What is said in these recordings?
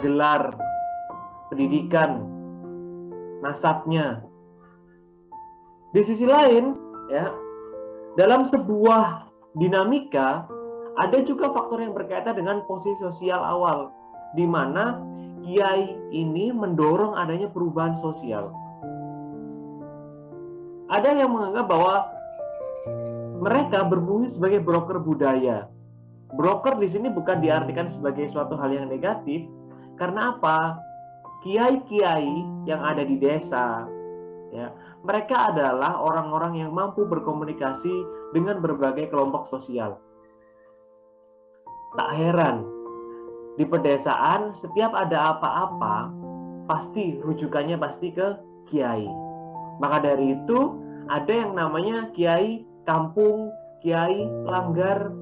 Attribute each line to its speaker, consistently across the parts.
Speaker 1: gelar, pendidikan, nasabnya. Di sisi lain, ya, dalam sebuah dinamika ada juga faktor yang berkaitan dengan posisi sosial awal, di mana kiai ini mendorong adanya perubahan sosial. Ada yang menganggap bahwa mereka berfungsi sebagai broker budaya. Broker di sini bukan diartikan sebagai suatu hal yang negatif, karena apa? Kiai-kiai yang ada di desa, ya, mereka adalah orang-orang yang mampu berkomunikasi dengan berbagai kelompok sosial. Tak heran, di pedesaan setiap ada apa-apa, pasti rujukannya pasti ke kiai. Maka dari itu, ada yang namanya kiai kampung, kiai langgar.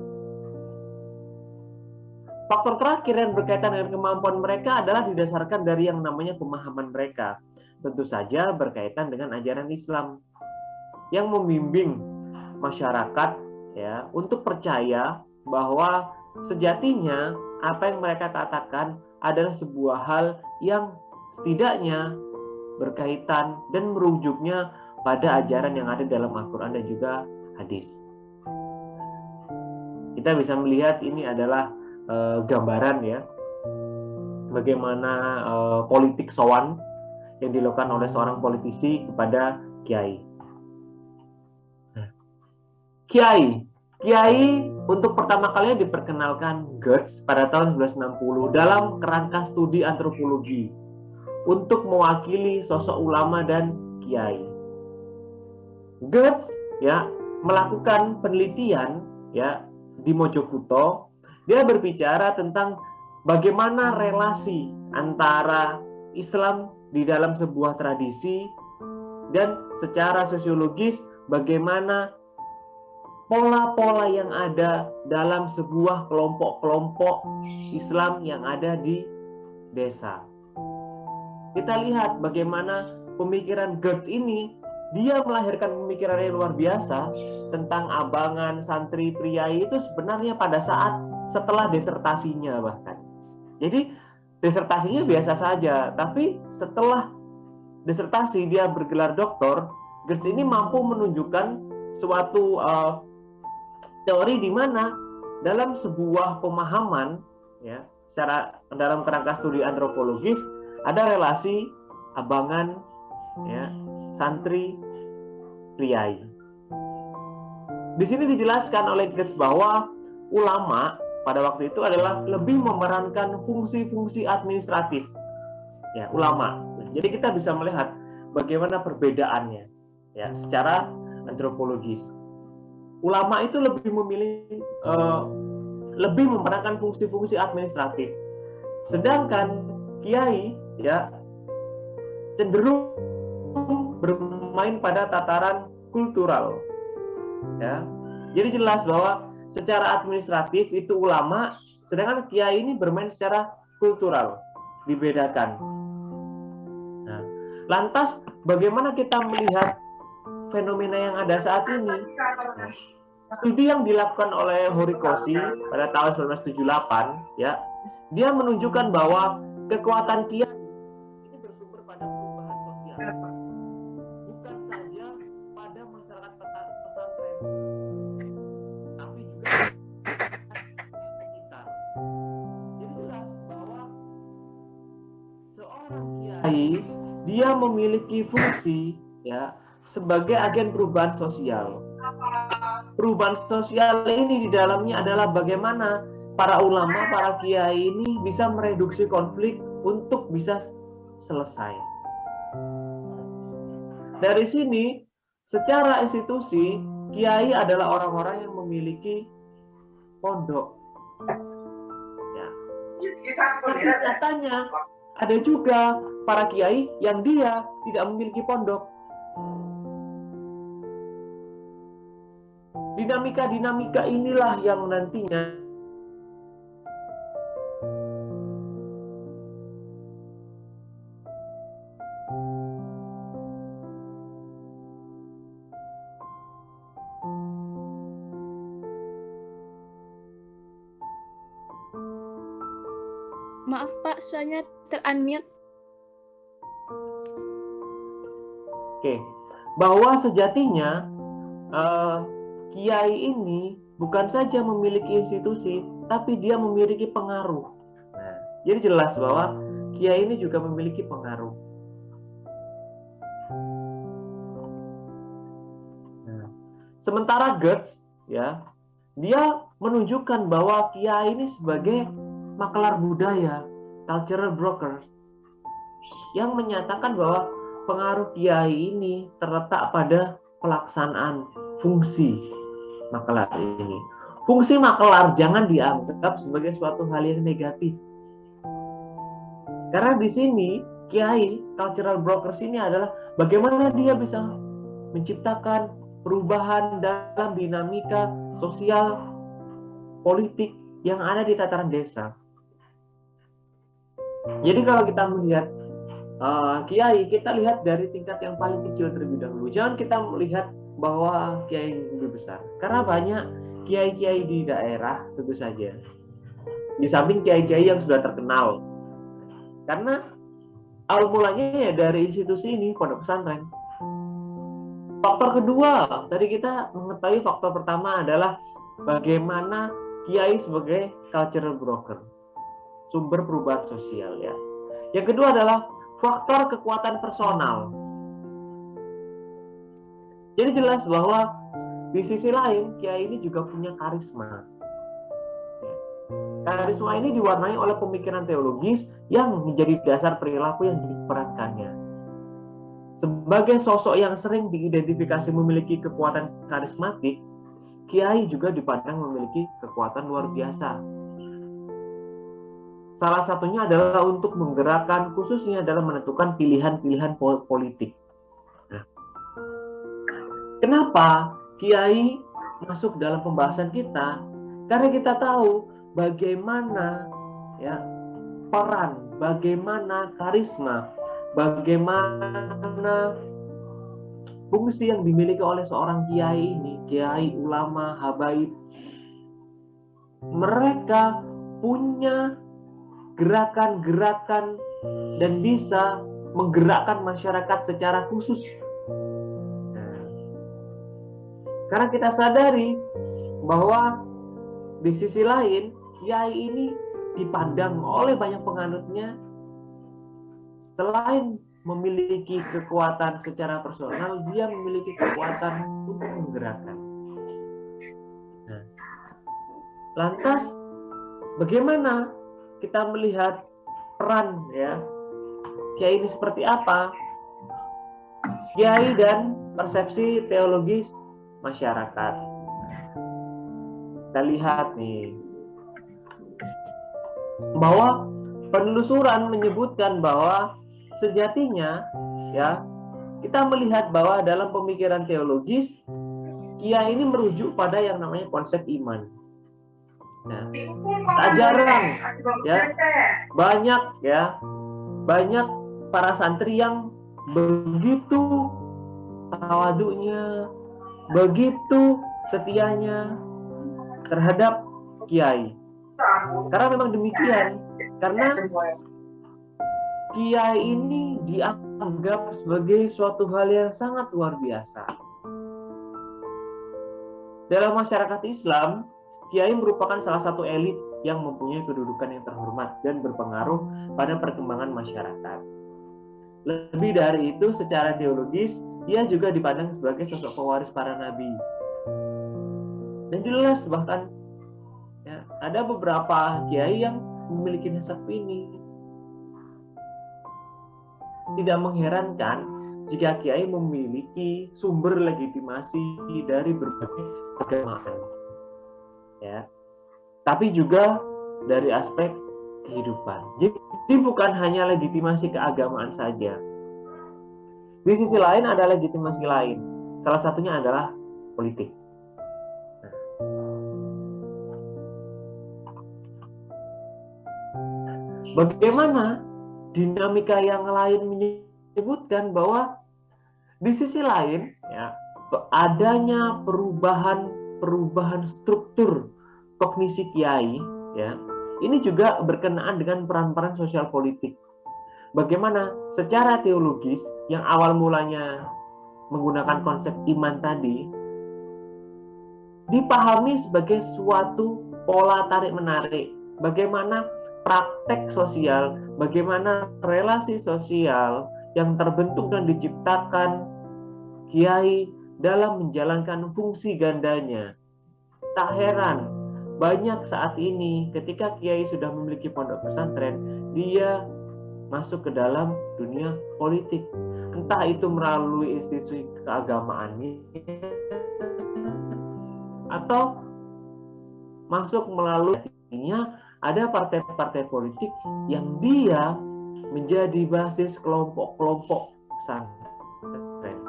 Speaker 1: Faktor terakhir yang berkaitan dengan kemampuan mereka adalah didasarkan dari yang namanya pemahaman mereka. Tentu saja berkaitan dengan ajaran Islam yang membimbing masyarakat, ya, untuk percaya bahwa sejatinya apa yang mereka katakan adalah sebuah hal yang setidaknya berkaitan dan merujuknya pada ajaran yang ada dalam Al-Quran dan juga hadis. Kita bisa melihat ini adalah gambaran, ya, bagaimana politik sowan yang dilakukan oleh seorang politisi kepada kiai. Kiai untuk pertama kalinya diperkenalkan Goetz pada tahun 1960 dalam kerangka studi antropologi untuk mewakili sosok ulama dan kiai. Goetz, ya, melakukan penelitian, ya, di Mojokerto. Dia berbicara tentang bagaimana relasi antara Islam di dalam sebuah tradisi dan secara sosiologis bagaimana pola-pola yang ada dalam sebuah kelompok-kelompok Islam yang ada di desa. Kita lihat bagaimana pemikiran Goetz ini, dia melahirkan pemikiran yang luar biasa tentang abangan, santri, priai itu sebenarnya pada saat setelah disertasinya bahkan. Jadi disertasinya biasa saja, tapi setelah disertasi dia bergelar doktor, Goetz ini mampu menunjukkan suatu teori di mana dalam sebuah pemahaman, ya, secara dalam kerangka studi antropologis ada relasi abangan, ya, santri, priai. Di sini dijelaskan oleh Goetz bahwa ulama pada waktu itu adalah lebih memerankan fungsi-fungsi administratif, ya, ulama. Jadi kita bisa melihat bagaimana perbedaannya, ya, secara antropologis. Ulama itu lebih memerankan fungsi-fungsi administratif, sedangkan kiai, ya, cenderung bermain pada tataran kultural, ya. Jadi jelas bahwa secara administratif itu ulama, sedangkan kiai ini bermain secara kultural, dibedakan. Nah, lantas bagaimana kita melihat fenomena yang ada saat ini? Nah, studi yang dilakukan oleh Horikoshi pada tahun 1978, ya, dia menunjukkan bahwa kekuatan kiai ini bersumber pada perubahan sosial, bukan saja pada masyarakat pesantren, tapi juga sekitar. Jadi jelas bahwa seorang kiai dia memiliki fungsi, ya, sebagai agen perubahan sosial. Perubahan sosial ini di dalamnya adalah bagaimana para ulama, para kiai ini bisa mereduksi konflik untuk bisa selesai. Dari sini, secara institusi, kiai adalah orang-orang yang memiliki pondok. Ya. Tapi nyatanya ada juga para kiai yang dia tidak memiliki pondok. Dinamika-dinamika inilah yang nantinya
Speaker 2: Maaf Pak, suaranya ter-unmute.
Speaker 1: Oke, bahwa sejatinya kiai ini bukan saja memiliki institusi, tapi dia memiliki pengaruh. Nah, jadi jelas bahwa kiai ini juga memiliki pengaruh. Nah, sementara Goetz, ya, dia menunjukkan bahwa kiai ini sebagai makelar budaya, cultural broker, yang menyatakan bahwa pengaruh kiai ini terletak pada pelaksanaan fungsi makelar ini. Fungsi makelar jangan dianggap sebagai suatu hal yang negatif. Karena di sini kiai, cultural brokers ini adalah bagaimana dia bisa menciptakan perubahan dalam dinamika sosial politik yang ada di tataran desa. Jadi kalau kita melihat kiai, kita lihat dari tingkat yang paling kecil terlebih dahulu. Jangan kita melihat bahwa kiai lebih besar. Karena banyak kiai-kiai di daerah tentu saja. Di samping kiai-kiai yang sudah terkenal. Karena awal mulanya ya dari institusi ini, pondok pesantren. Faktor kedua, tadi kita mengetahui faktor pertama adalah bagaimana kiai sebagai cultural broker, sumber perubahan sosial ya. Yang kedua adalah faktor kekuatan personal. Jadi jelas bahwa di sisi lain kiai ini juga punya karisma. Karisma ini diwarnai oleh pemikiran teologis yang menjadi dasar perilaku yang diperankannya. Sebagai sosok yang sering diidentifikasi memiliki kekuatan karismatik, kiai juga dipandang memiliki kekuatan luar biasa. Salah satunya adalah untuk menggerakkan khususnya dalam menentukan pilihan-pilihan politik. Nah, kenapa kiai masuk dalam pembahasan kita? Karena kita tahu bagaimana ya peran, bagaimana karisma, bagaimana fungsi yang dimiliki oleh seorang kiai ini, kiai, ulama, habaib. Mereka punya gerakan-gerakan dan bisa menggerakkan masyarakat secara khusus. Karena kita sadari bahwa di sisi lain kiai ini dipandang oleh banyak penganutnya selain memiliki kekuatan secara personal, dia memiliki kekuatan untuk menggerakkan. Nah, lantas bagaimana kita melihat peran ya kiai ini seperti apa? Kiai dan persepsi teologis masyarakat. Kita lihat nih bahwa penelusuran menyebutkan bahwa sejatinya ya kita melihat bahwa dalam pemikiran teologis kiai ini merujuk pada yang namanya konsep iman. Nah, tak jarang ya banyak para santri yang begitu tawaduknya, begitu setianya terhadap kiai. Karena memang demikian, karena kiai ini dianggap sebagai suatu hal yang sangat luar biasa. Dalam masyarakat Islam, kiai merupakan salah satu elit yang mempunyai kedudukan yang terhormat dan berpengaruh pada perkembangan masyarakat. Lebih dari itu, secara teologis, ia juga dipandang sebagai sosok pewaris para nabi. Dan jelas bahkan ya, ada beberapa kiai yang memiliki nasab ini. Tidak mengherankan jika kiai memiliki sumber legitimasi dari berbagai keagamaan. Ya. Tapi juga dari aspek kehidupan. Jadi bukan hanya legitimasi keagamaan saja. Di sisi lain ada legitimasi lain. Salah satunya adalah politik. Bagaimana dinamika yang lain menyebutkan bahwa di sisi lain ya adanya perubahan struktur kognisi kiai ya ini juga berkenaan dengan peran-peran sosial politik. bagaimana secara teologis yang awal mulanya menggunakan konsep iman tadi dipahami sebagai suatu pola tarik-menarik, bagaimana praktek sosial, bagaimana relasi sosial yang terbentuk dan diciptakan kiai dalam menjalankan fungsi gandanya. Tak heran, banyak saat ini ketika kiai sudah memiliki pondok pesantren, dia masuk ke dalam dunia politik. Entah itu melalui institusi keagamaannya atau masuk melalui ada partai-partai politik yang dia menjadi basis kelompok-kelompok pesantren.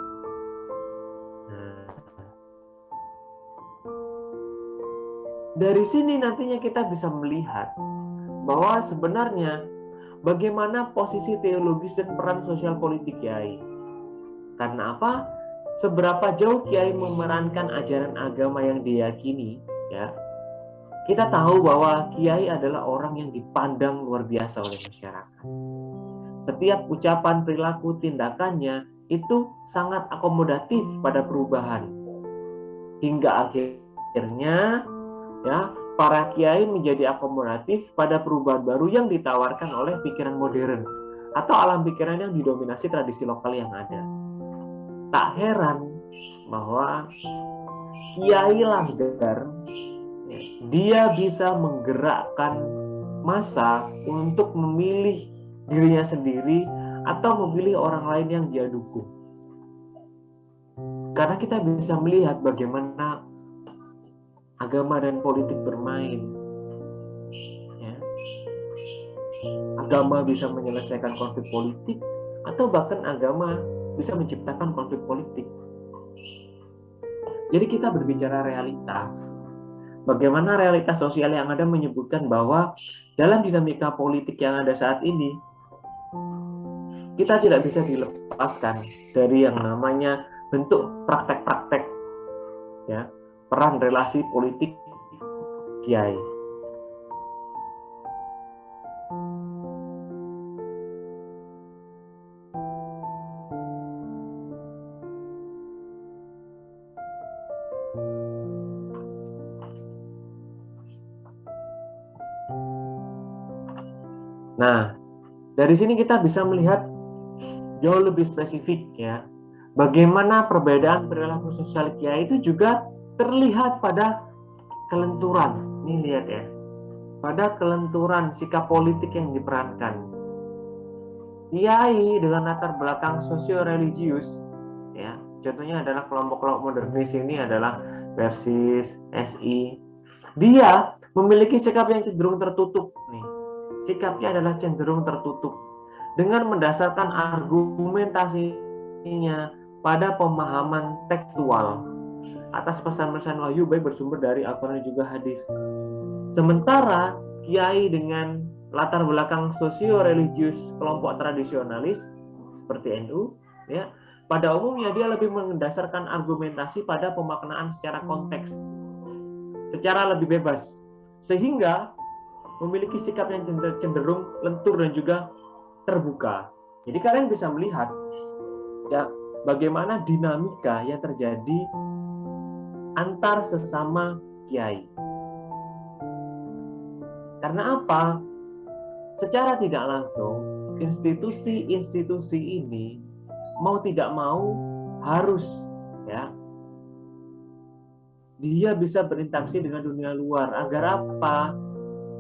Speaker 1: Dari sini nantinya kita bisa melihat bahwa sebenarnya bagaimana posisi teologis dan peran sosial politik kiai. Karena apa? Seberapa jauh kiai memerankan ajaran agama yang diyakini, ya. Kita tahu bahwa kiai adalah orang yang dipandang luar biasa oleh masyarakat. Setiap ucapan, perilaku, tindakannya itu sangat akomodatif pada perubahan. Hingga akhirnya ya, para kiai menjadi akomodatif pada perubahan baru yang ditawarkan oleh pikiran modern atau alam pikiran yang didominasi tradisi lokal yang ada. Tak heran bahwa Kiai Langgar dia bisa menggerakkan massa untuk memilih dirinya sendiri atau memilih orang lain yang dia dukung. Karena kita bisa melihat bagaimana agama dan politik bermain. Ya. Agama bisa menyelesaikan konflik politik atau bahkan agama bisa menciptakan konflik politik. Jadi kita berbicara realitas. Bagaimana realitas sosial yang ada menyebutkan bahwa dalam dinamika politik yang ada saat ini, kita tidak bisa dilepaskan dari yang namanya bentuk praktek-praktek, ya, peran relasi politik kiai. Nah, dari sini kita bisa melihat jauh lebih spesifik, ya, bagaimana perbedaan perilaku sosial kiai itu juga terlihat pada kelenturan. Nih lihat ya, pada kelenturan sikap politik yang diperankan. Kiai dengan latar belakang sosio-religius, ya, contohnya adalah kelompok-kelompok modernis ini adalah Persis, SI. Dia memiliki sikap yang cenderung tertutup nih. Sikapnya adalah cenderung tertutup dengan mendasarkan argumentasinya pada pemahaman tekstual atas pesan-pesan wahyu baik bersumber dari Al-Quran dan juga hadis. Sementara kiai dengan latar belakang sosio-religius kelompok tradisionalis seperti NU, ya, pada umumnya dia lebih mendasarkan argumentasi pada pemaknaan secara konteks, secara lebih bebas, sehingga memiliki sikap yang cenderung lentur dan juga terbuka. Jadi kalian bisa melihat ya bagaimana dinamika yang terjadi antar sesama kiai. Karena apa? Secara tidak langsung, institusi-institusi ini mau tidak mau harus, ya, dia bisa berinteraksi dengan dunia luar. Agar apa?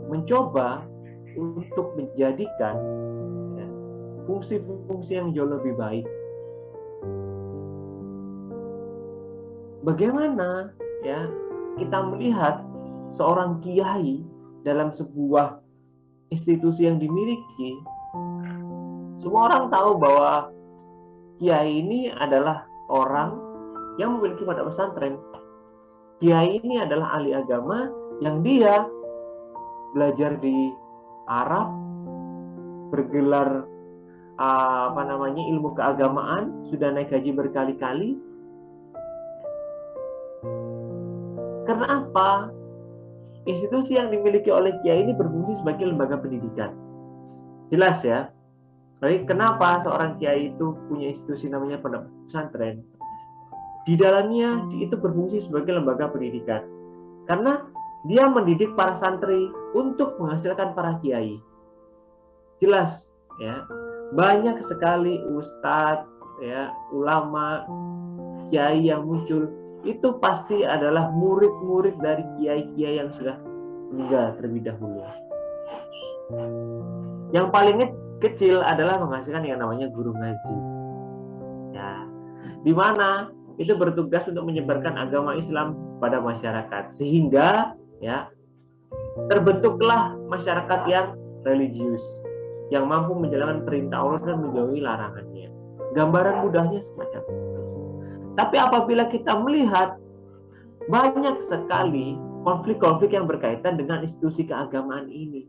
Speaker 1: Mencoba untuk menjadikan ya, fungsi-fungsi yang jauh lebih baik. Bagaimana ya kita melihat seorang kiai dalam sebuah institusi yang dimiliki? Semua orang tahu bahwa kiai ini adalah orang yang memiliki pondok pesantren. Kiai ini adalah ahli agama yang dia belajar di Arab, bergelar ilmu keagamaan, sudah naik haji berkali-kali. Karena apa? Institusi yang dimiliki oleh kiai ini berfungsi sebagai lembaga pendidikan. Jelas ya, Jadi kenapa seorang kiai itu punya institusi namanya pondok pesantren? Di dalamnya itu berfungsi sebagai lembaga pendidikan. Karena dia mendidik para santri untuk menghasilkan para kiai. Jelas ya. Banyak sekali ustadz ya, ulama, kiai yang muncul itu pasti adalah murid-murid dari kiai-kiai yang sudah meninggal terlebih dahulu. Yang paling kecil adalah menghasilkan yang namanya guru ngaji. Ya, di mana itu bertugas untuk menyebarkan agama Islam pada masyarakat sehingga ya terbentuklah masyarakat yang religius yang mampu menjalankan perintah Allah dan menjauhi larangannya. Gambaran mudahnya semacam itu. Tapi apabila kita melihat banyak sekali konflik-konflik yang berkaitan dengan institusi keagamaan ini.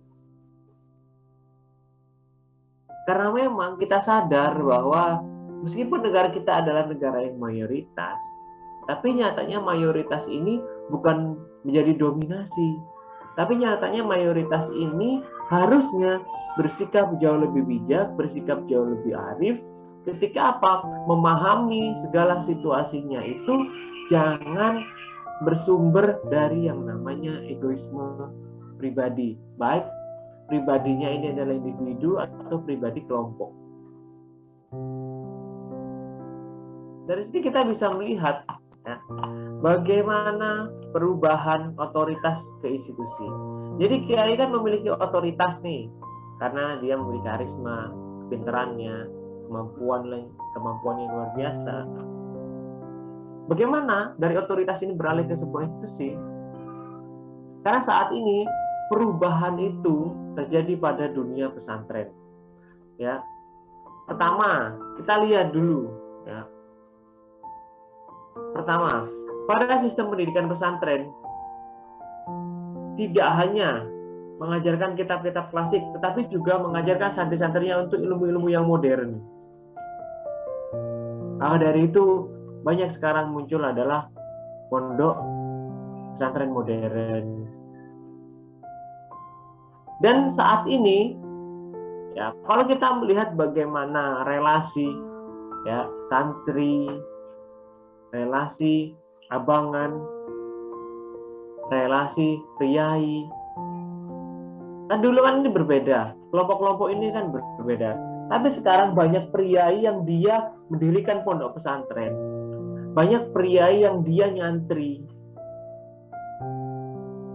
Speaker 1: Karena memang kita sadar bahwa meskipun negara kita adalah negara yang mayoritas, tapi nyatanya mayoritas ini bukan menjadi dominasi. Tapi nyatanya mayoritas ini harusnya bersikap jauh lebih bijak, bersikap jauh lebih arif, ketika apa? Memahami segala situasinya itu jangan bersumber dari yang namanya egoisme pribadi. Baik pribadinya ini adalah individu atau pribadi kelompok. Dari sini kita bisa melihat ya, bagaimana perubahan otoritas ke institusi. Jadi kiai kan memiliki otoritas nih, karena dia memiliki karisma, kepintarannya, kemampuan yang luar biasa. Bagaimana dari otoritas ini beralih ke sebuah institusi? Karena saat ini perubahan itu terjadi pada dunia pesantren. Ya, pertama kita lihat dulu. Ya, pertama, pada sistem pendidikan pesantren tidak hanya mengajarkan kitab-kitab klasik, tetapi juga mengajarkan santri-santrinya untuk ilmu-ilmu yang modern. Maka dari itu banyak sekarang muncul adalah pondok pesantren modern. Dan saat ini ya, kalau kita melihat bagaimana relasi ya santri, relasi abangan, relasi priai, kan dulu kan ini berbeda, kelompok-kelompok ini kan berbeda. Tapi sekarang banyak priai yang dia mendirikan pondok pesantren, banyak priai yang dia nyantri.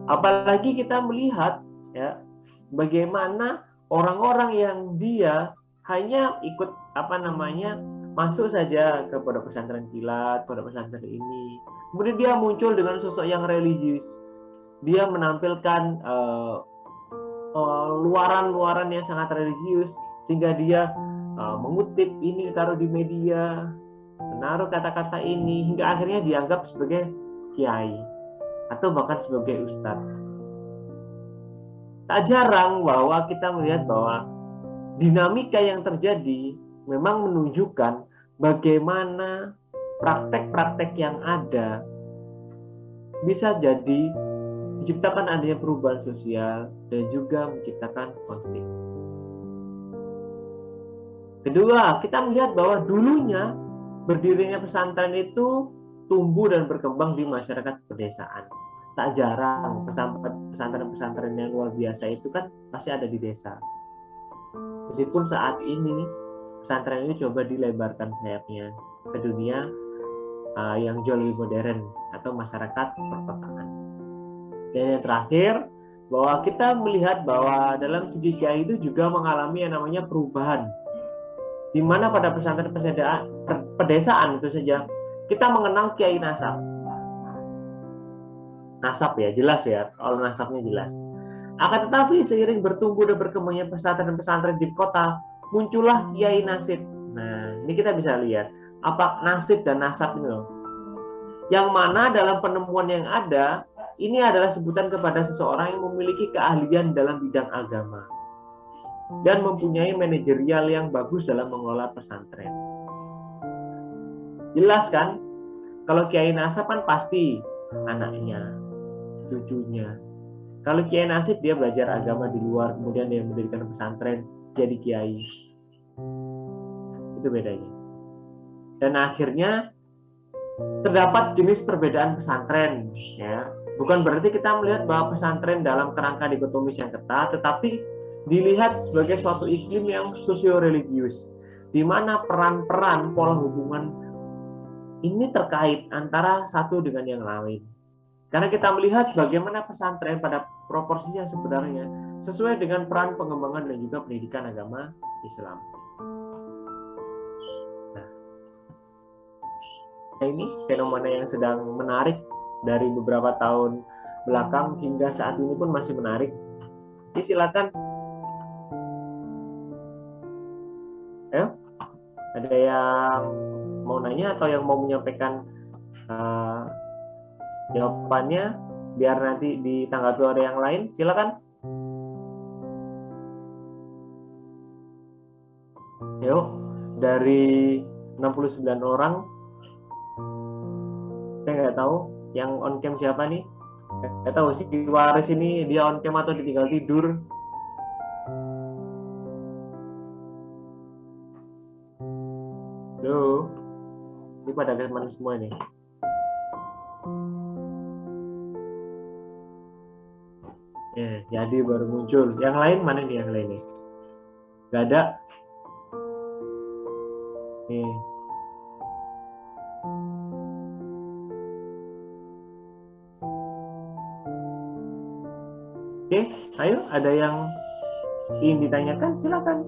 Speaker 1: Apalagi kita melihat ya bagaimana orang-orang yang dia hanya ikut masuk saja ke pondok pesantren kilat, pondok pesantren ini. Kemudian dia muncul dengan sosok yang religius. Dia menampilkan luaran-luaran yang sangat religius sehingga dia mengutip ini taruh di media, menaruh kata-kata ini hingga akhirnya dianggap sebagai kiai atau bahkan sebagai ustadz. Tak jarang bahwa kita melihat bahwa dinamika yang terjadi memang menunjukkan bagaimana praktek-praktek yang ada bisa jadi menciptakan adanya perubahan sosial dan juga menciptakan konflik. Kedua, kita melihat bahwa dulunya berdirinya pesantren itu tumbuh dan berkembang di masyarakat pedesaan. Tak jarang pesantren-pesantren yang luar biasa itu kan pasti ada di desa. Meskipun saat ini pesantren ini coba dilebarkan sayapnya ke dunia yang jauh lebih modern atau masyarakat perkotaan. Dan yang terakhir, bahwa kita melihat bahwa dalam segi kiai itu juga mengalami yang namanya perubahan. Di mana pada pesantren pedesaan itu saja kita mengenal kiai nasab. Nasab ya, jelas ya, kalau nasabnya jelas. Akan tetapi seiring bertumbuh dan berkembangnya pesantren-pesantren di kota, muncullah kiai nasib. Nah, ini kita bisa lihat apa nasib dan nasab ini loh. Yang mana dalam penemuan yang ada, ini adalah sebutan kepada seseorang yang memiliki keahlian dalam bidang agama dan mempunyai manajerial yang bagus dalam mengelola pesantren. Jelas kan? Kalau kiai nasab kan pasti anaknya, cucunya. Kalau kiai nasib dia belajar agama di luar, kemudian dia mendirikan pesantren, jadi kiai. Itu bedanya. Dan akhirnya terdapat jenis perbedaan pesantren, ya. Bukan berarti kita melihat bahwa pesantren dalam kerangka dikotomis yang ketat, tetapi dilihat sebagai suatu iklim yang sosio-religius, di mana peran-peran pola hubungan ini terkait antara satu dengan yang lain. Karena kita melihat bagaimana pesantren pada proporsinya sebenarnya sesuai dengan peran pengembangan dan juga pendidikan agama Islam. Nah, ini fenomena yang sedang menarik dari beberapa tahun belakang hingga saat ini pun masih menarik. Jadi silakan. Ayo, ada yang mau nanya atau yang mau menyampaikan jawabannya biar nanti ditanggapi oleh yang lain, silakan. Yuk, dari 69 orang, saya nggak tahu yang on cam siapa nih. Nggak tahu si Waris ini dia on cam atau ditinggal tidur. Loh, ini pada kemana semua nih? Ya, jadi baru muncul. Yang lain mana nih yang lain nih? Gak ada. Nih. Oke, ayo ada yang ingin ditanyakan, silakan.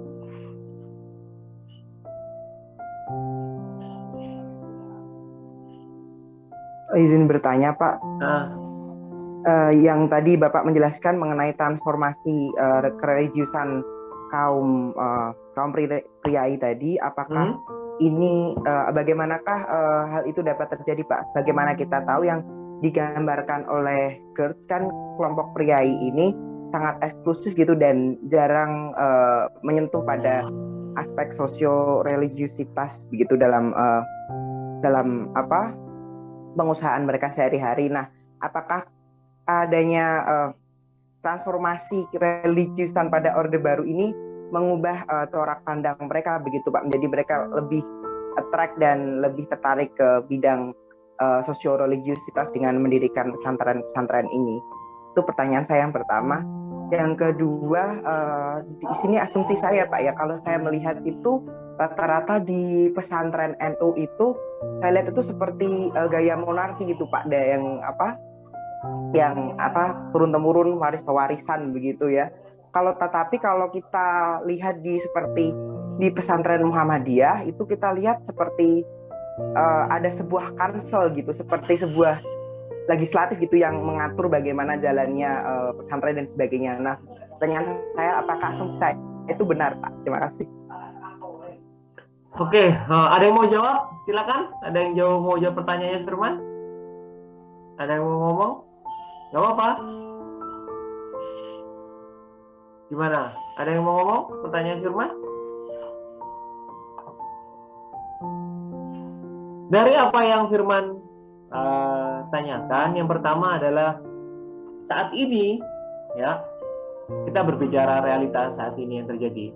Speaker 2: Izin bertanya, Pak. Yang tadi Bapak menjelaskan mengenai transformasi kereligiusan kaum priai tadi, apakah ini bagaimanakah hal itu dapat terjadi, Pak? Bagaimana kita tahu yang digambarkan oleh Gertz kan kelompok priai ini sangat eksklusif gitu dan jarang menyentuh pada aspek sosio-religiusitas begitu dalam pengusahaan mereka sehari-hari. Nah, apakah adanya transformasi religiusan pada Orde Baru ini mengubah corak pandang mereka begitu, Pak, menjadi mereka lebih attract dan lebih tertarik ke bidang sosio-religiusitas dengan mendirikan pesantren-pesantren ini? Itu pertanyaan saya yang pertama. Yang kedua, di sini asumsi saya, Pak, ya, kalau saya melihat itu rata-rata di pesantren NU itu saya lihat itu seperti gaya monarki gitu, Pak, ada yang turun-temurun waris-pewarisan begitu ya. Tetapi kalau kita lihat seperti di pesantren Muhammadiyah itu kita lihat seperti ada sebuah kansel gitu, seperti sebuah legislatif gitu yang mengatur bagaimana jalannya pesantren dan sebagainya. Nah, pertanyaan saya, apakah asumsi saya itu benar, Pak? Terima kasih.
Speaker 1: Oke, ada yang mau jawab? Silakan. Ada yang mau jawab pertanyaannya, Firman? Ada yang mau ngomong? Gak apa-apa. Gimana? Ada yang mau ngomong? Pertanyaan Firman? Dari apa yang Firman tanyakan, yang pertama adalah saat ini, ya, kita berbicara realitas saat ini yang terjadi.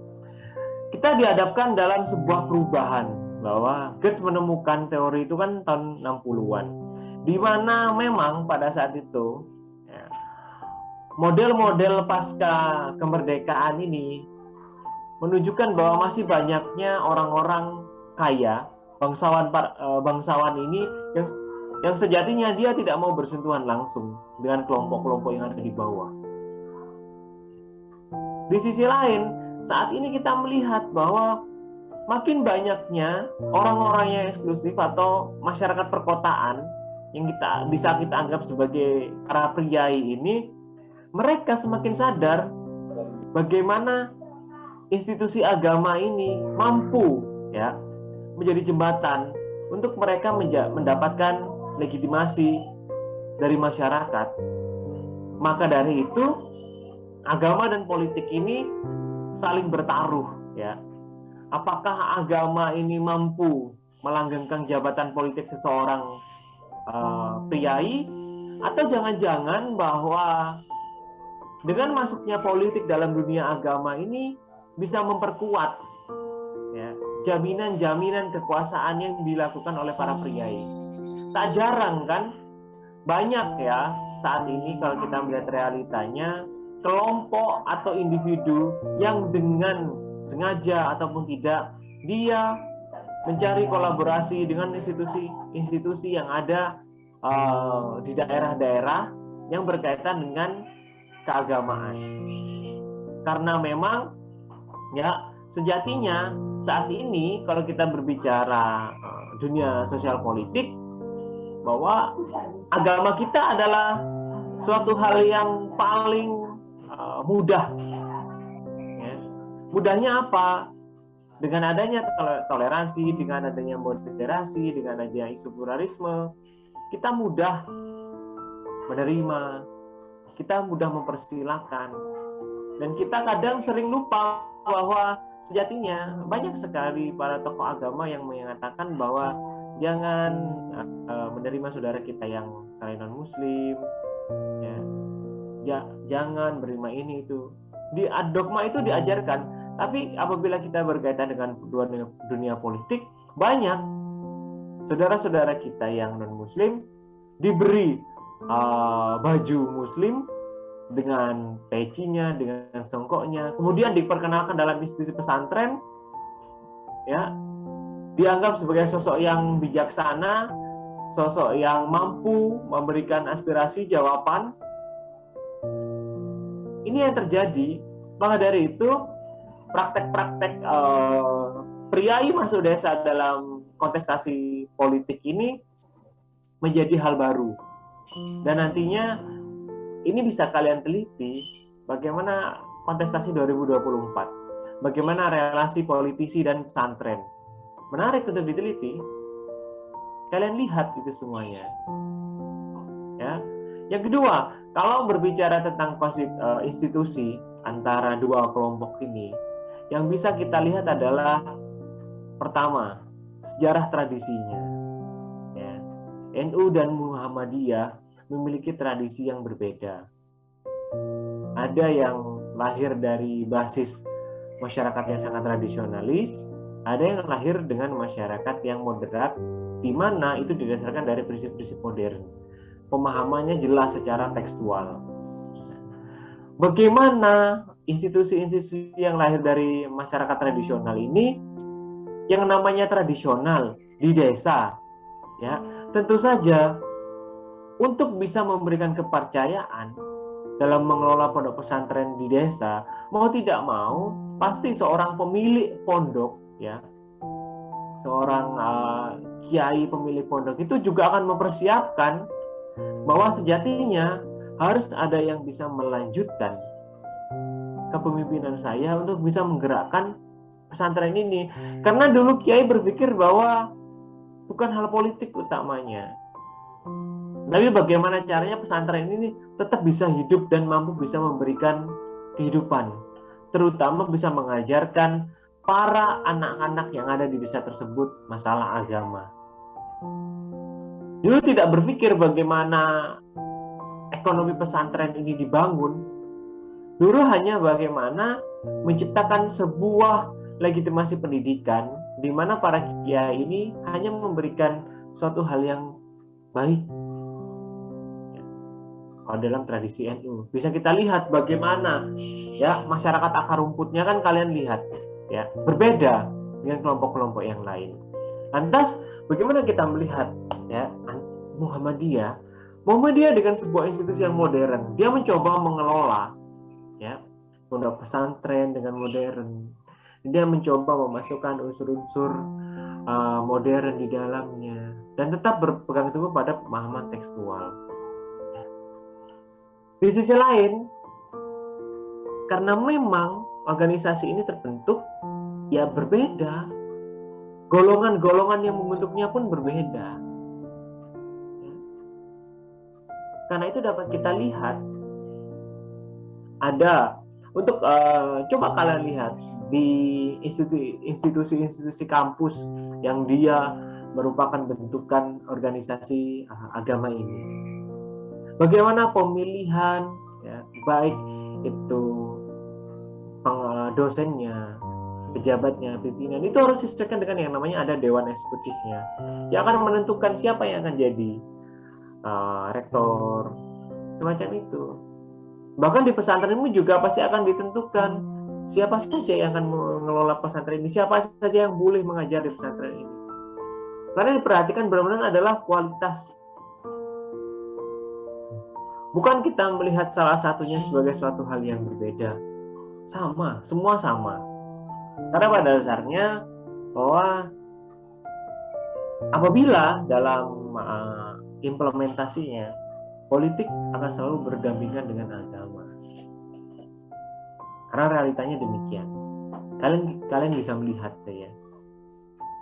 Speaker 1: Kita dihadapkan dalam sebuah perubahan bahwa Gertz menemukan teori itu kan tahun 60-an, di mana memang pada saat itu model-model pasca kemerdekaan ini menunjukkan bahwa masih banyaknya orang-orang kaya, bangsawan ini yang sejatinya dia tidak mau bersentuhan langsung dengan kelompok-kelompok yang ada di bawah. Di sisi lain, saat ini kita melihat bahwa makin banyaknya orang-orang yang eksklusif atau masyarakat perkotaan yang bisa kita anggap sebagai para priai ini, mereka semakin sadar bagaimana institusi agama ini mampu ya menjadi jembatan untuk mereka mendapatkan legitimasi dari masyarakat. Maka dari itu agama dan politik ini saling bertaruh ya. Apakah agama ini mampu melanggengkan jabatan politik seseorang priai, atau jangan-jangan bahwa dengan masuknya politik dalam dunia agama ini bisa memperkuat jaminan-jaminan kekuasaan yang dilakukan oleh para priai. Tak jarang kan, banyak ya saat ini kalau kita melihat realitanya, kelompok atau individu yang dengan sengaja ataupun tidak, dia mencari kolaborasi dengan institusi-institusi yang ada di daerah-daerah yang berkaitan dengan keagamaan. Karena memang ya sejatinya saat ini kalau kita berbicara dunia sosial politik, bahwa agama kita adalah suatu hal yang paling mudah. Ya. Mudahnya apa? Dengan adanya toleransi, dengan adanya moderasi, dengan adanya isu pluralisme, kita mudah menerima, kita mudah mempersilahkan, dan kita kadang sering lupa bahwa sejatinya banyak sekali para tokoh agama yang mengatakan bahwa jangan menerima saudara kita yang selain non-muslim, ya. Jangan menerima ini itu. Di dogma itu diajarkan. Tapi apabila kita berkaitan dengan dunia politik, banyak saudara-saudara kita yang non-muslim diberi baju muslim dengan pecinya, dengan songkoknya, kemudian diperkenalkan dalam institusi pesantren, ya, dianggap sebagai sosok yang bijaksana, sosok yang mampu memberikan aspirasi jawaban. Ini yang terjadi. Maka dari itu, praktek-praktek priai masuk desa dalam kontestasi politik ini menjadi hal baru. Dan nantinya ini bisa kalian teliti bagaimana kontestasi 2024, bagaimana relasi politisi dan pesantren. Menarik untuk diteliti. Kalian lihat itu semuanya. Ya. Yang kedua, kalau berbicara tentang institusi antara dua kelompok ini, yang bisa kita lihat adalah pertama, sejarah tradisinya. Ya. NU dan Muhammadiyah memiliki tradisi yang berbeda. Ada yang lahir dari basis masyarakat yang sangat tradisionalis, ada yang lahir dengan masyarakat yang moderat, di mana itu didasarkan dari prinsip-prinsip modern. Pemahamannya jelas secara tekstual. Bagaimana institusi-institusi yang lahir dari masyarakat tradisional ini, yang namanya tradisional di desa, ya, tentu saja untuk bisa memberikan kepercayaan dalam mengelola pondok pesantren di desa, mau tidak mau pasti seorang pemilik pondok, ya, seorang kiai pemilik pondok itu juga akan mempersiapkan bahwa sejatinya harus ada yang bisa melanjutkan kepemimpinan saya untuk bisa menggerakkan pesantren ini. Karena dulu kiai berpikir bahwa bukan hal politik utamanya, tapi bagaimana caranya pesantren ini tetap bisa hidup dan mampu bisa memberikan kehidupan, terutama bisa mengajarkan para anak-anak yang ada di desa tersebut masalah agama. Dulu tidak berpikir bagaimana ekonomi pesantren ini dibangun. Dulu hanya bagaimana menciptakan sebuah legitimasi pendidikan di mana para kiai ini hanya memberikan suatu hal yang baik. Kalau dalam tradisi NU bisa kita lihat bagaimana ya masyarakat akar rumputnya kan kalian lihat ya berbeda dengan kelompok-kelompok yang lain. Lantas bagaimana kita melihat ya Muhammadiyah dengan sebuah institusi yang modern, dia mencoba mengelola ya pondok pesantren dengan modern. Dia mencoba memasukkan unsur-unsur modern di dalamnya dan tetap berpegang teguh pada pemahaman tekstual. Di sisi lain, karena memang organisasi ini terbentuk ya berbeda, golongan-golongan yang membentuknya pun berbeda. Karena itu dapat kita lihat ada untuk coba kalian lihat di institusi-institusi kampus yang dia merupakan bentukan organisasi agama ini. Bagaimana pemilihan ya, baik itu dosennya, pejabatnya, pimpinan itu harus disesuaikan dengan yang namanya ada dewan eksekutifnya yang akan menentukan siapa yang akan jadi rektor, semacam itu. Bahkan di pesantren ini juga pasti akan ditentukan siapa saja yang akan mengelola pesantren ini, siapa saja yang boleh mengajar di pesantren ini. Karena diperhatikan benar-benar adalah kualitas. Bukan kita melihat salah satunya sebagai suatu hal yang berbeda. Sama, semua sama. Karena pada dasarnya bahwa apabila dalam implementasinya politik akan selalu berdampingan dengan agama. Karena realitanya demikian. Kalian bisa melihat saya.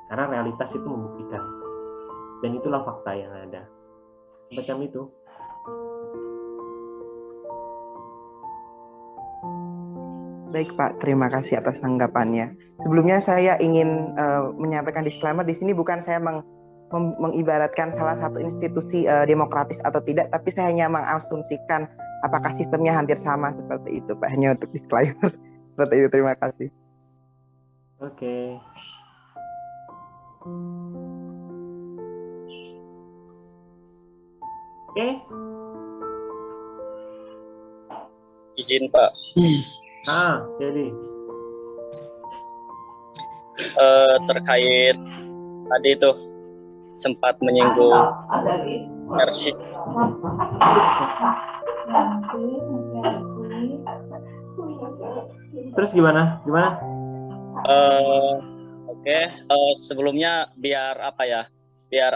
Speaker 1: Karena realitas itu membuktikan. Dan itulah fakta yang ada. Semacam itu.
Speaker 2: Baik Pak, terima kasih atas tanggapannya. Sebelumnya saya ingin menyampaikan disclaimer, di sini bukan saya mengibaratkan salah satu institusi demokratis atau tidak, tapi saya hanya mengasumsikan apakah sistemnya hampir sama seperti itu Pak, hanya untuk disclaimer. Seperti itu, terima kasih.
Speaker 1: Oke. Oke.
Speaker 3: Izin Pak.
Speaker 1: Jadi
Speaker 3: terkait tadi itu sempat menyinggung Persis.
Speaker 1: Terus gimana?
Speaker 3: Oke. Sebelumnya biar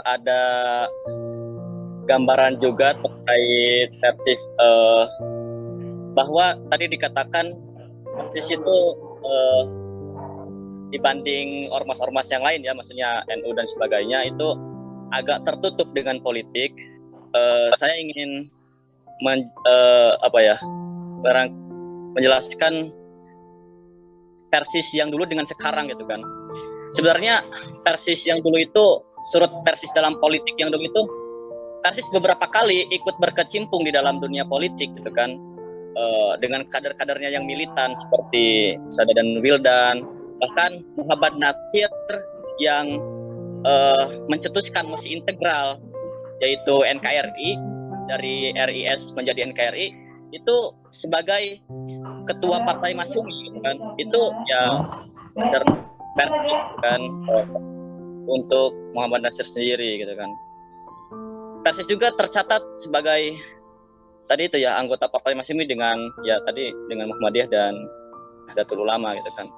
Speaker 3: ada gambaran juga terkait Persis, bahwa tadi dikatakan Persis itu dibanding ormas-ormas yang lain ya, maksudnya NU dan sebagainya, itu agak tertutup dengan politik. Saya ingin menjelaskan Persis yang dulu dengan sekarang gitu kan. Sebenarnya Persis yang dulu itu, surut Persis dalam politik yang dulu itu, Persis beberapa kali ikut berkecimpung di dalam dunia politik gitu kan, dengan kader-kadernya yang militan seperti Sada dan Wildan, bahkan Muhammad Natsir yang mencetuskan mosi integral, yaitu NKRI, dari RIS menjadi NKRI, itu sebagai ketua partai Masyumi gitu kan. Itu ya kader Persis kan, untuk Muhammad Natsir sendiri gitu kan. Persis juga tercatat sebagai tadi itu ya anggota partai Masyumi dengan Muhammadiyah dan Nahdlatul Ulama gitu kan.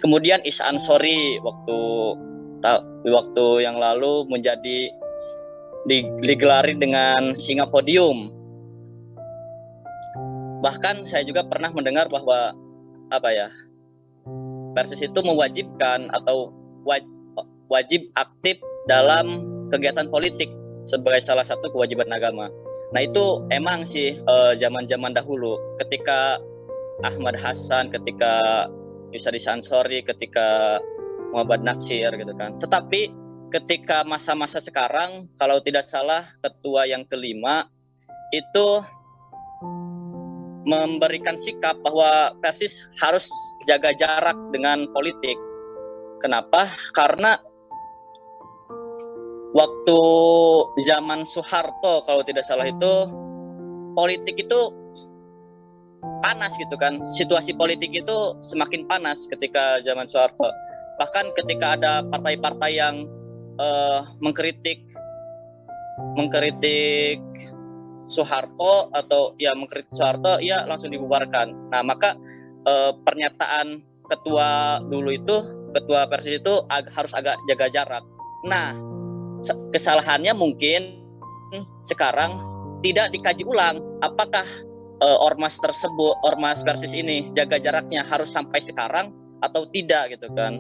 Speaker 3: Kemudian Isa Ansori waktu yang lalu menjadi digelari dengan Singa Podium. Bahkan saya juga pernah mendengar bahwa Persis itu mewajibkan atau wajib aktif dalam kegiatan politik sebagai salah satu kewajiban agama. Nah itu emang sih zaman-zaman dahulu, ketika Ahmad Hasan, ketika Isa Ansori, ketika Muhammad Natsir gitu kan. Tetapi ketika masa-masa sekarang, kalau tidak salah ketua yang kelima itu memberikan sikap bahwa Persis harus jaga jarak dengan politik. Kenapa? Karena waktu zaman Soeharto kalau tidak salah itu politik itu panas gitu kan. Situasi politik itu semakin panas ketika zaman Soeharto. Bahkan ketika ada partai-partai yang mengkritik Soeharto atau ya mengkritik Soeharto, ya langsung dibubarkan. Nah, maka pernyataan ketua Persis itu harus agak jaga jarak. Nah, kesalahannya mungkin sekarang tidak dikaji ulang apakah ormas Persis ini jaga jaraknya harus sampai sekarang atau tidak gitu kan.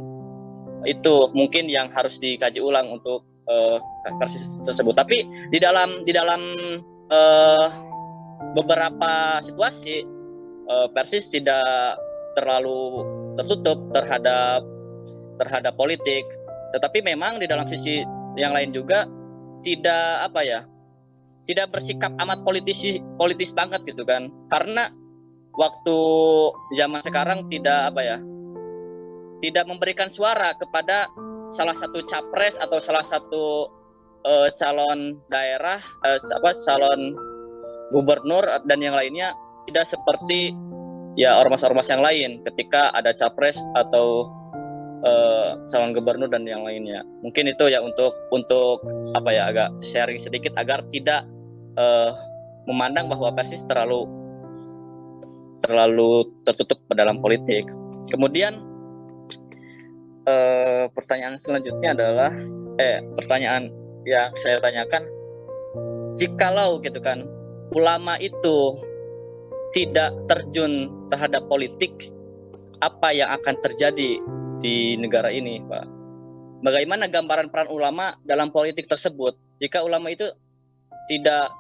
Speaker 3: Itu mungkin yang harus dikaji ulang untuk Persis tersebut. Tapi di dalam beberapa situasi Persis tidak terlalu tertutup terhadap politik, tetapi memang di dalam sisi yang lain juga tidak bersikap amat politis banget gitu kan. Karena waktu zaman sekarang tidak tidak memberikan suara kepada salah satu capres atau salah satu calon daerah, calon gubernur dan yang lainnya, tidak seperti ya ormas-ormas yang lain ketika ada capres atau calon gubernur dan yang lainnya. Mungkin itu ya untuk agak sharing sedikit agar tidak memandang bahwa Persis terlalu tertutup dalam politik. Kemudian pertanyaan selanjutnya adalah pertanyaan yang saya tanyakan, jikalau gitu kan ulama itu tidak terjun terhadap politik, apa yang akan terjadi di negara ini, Pak? Bagaimana gambaran peran ulama dalam politik tersebut? Jika ulama itu tidak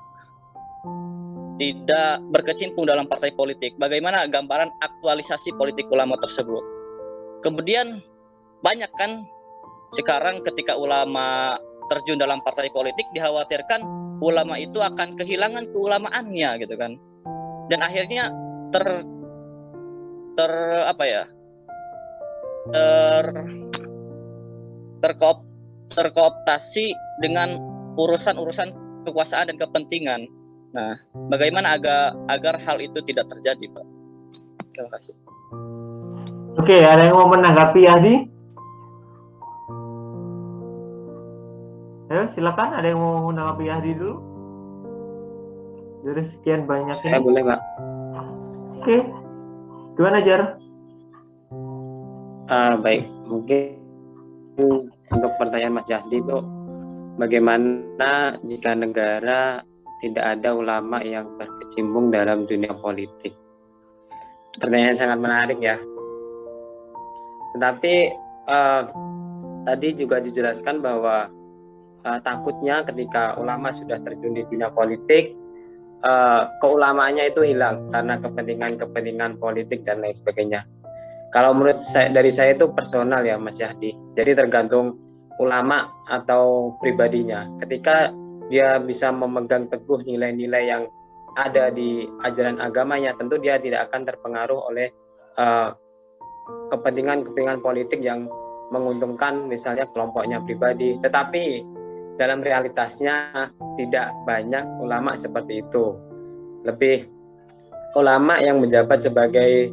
Speaker 3: berkecimpung dalam partai politik, bagaimana gambaran aktualisasi politik ulama tersebut? Kemudian banyak kan sekarang ketika ulama terjun dalam partai politik, dikhawatirkan ulama itu akan kehilangan keulamaannya gitu kan, dan akhirnya terkooptasi dengan urusan-urusan kekuasaan dan kepentingan. Nah, bagaimana agar hal itu tidak terjadi, Pak? Terima kasih.
Speaker 1: Oke, ada yang mau menanggapi, Adi? Ayo, silakan. Ada yang mau menanggapi Adi dulu? Dari sekian banyak
Speaker 4: Saya boleh, Pak.
Speaker 1: Oke. Gimana, Jar?
Speaker 4: Baik, mungkin untuk pertanyaan Mas Jahdi itu, bagaimana jika negara tidak ada ulama yang berkecimpung dalam dunia politik? Pertanyaan sangat menarik ya. Tetapi tadi juga dijelaskan bahwa takutnya ketika ulama sudah terjun di dunia politik, keulamaannya itu hilang karena kepentingan politik dan lain sebagainya. Kalau menurut dari saya itu personal ya Mas Yahdi. Jadi tergantung ulama atau pribadinya. Ketika dia bisa memegang teguh nilai-nilai yang ada di ajaran agamanya, tentu dia tidak akan terpengaruh oleh kepentingan politik yang menguntungkan misalnya kelompoknya pribadi. Tetapi dalam realitasnya tidak banyak ulama seperti itu. Lebih ulama yang menjabat sebagai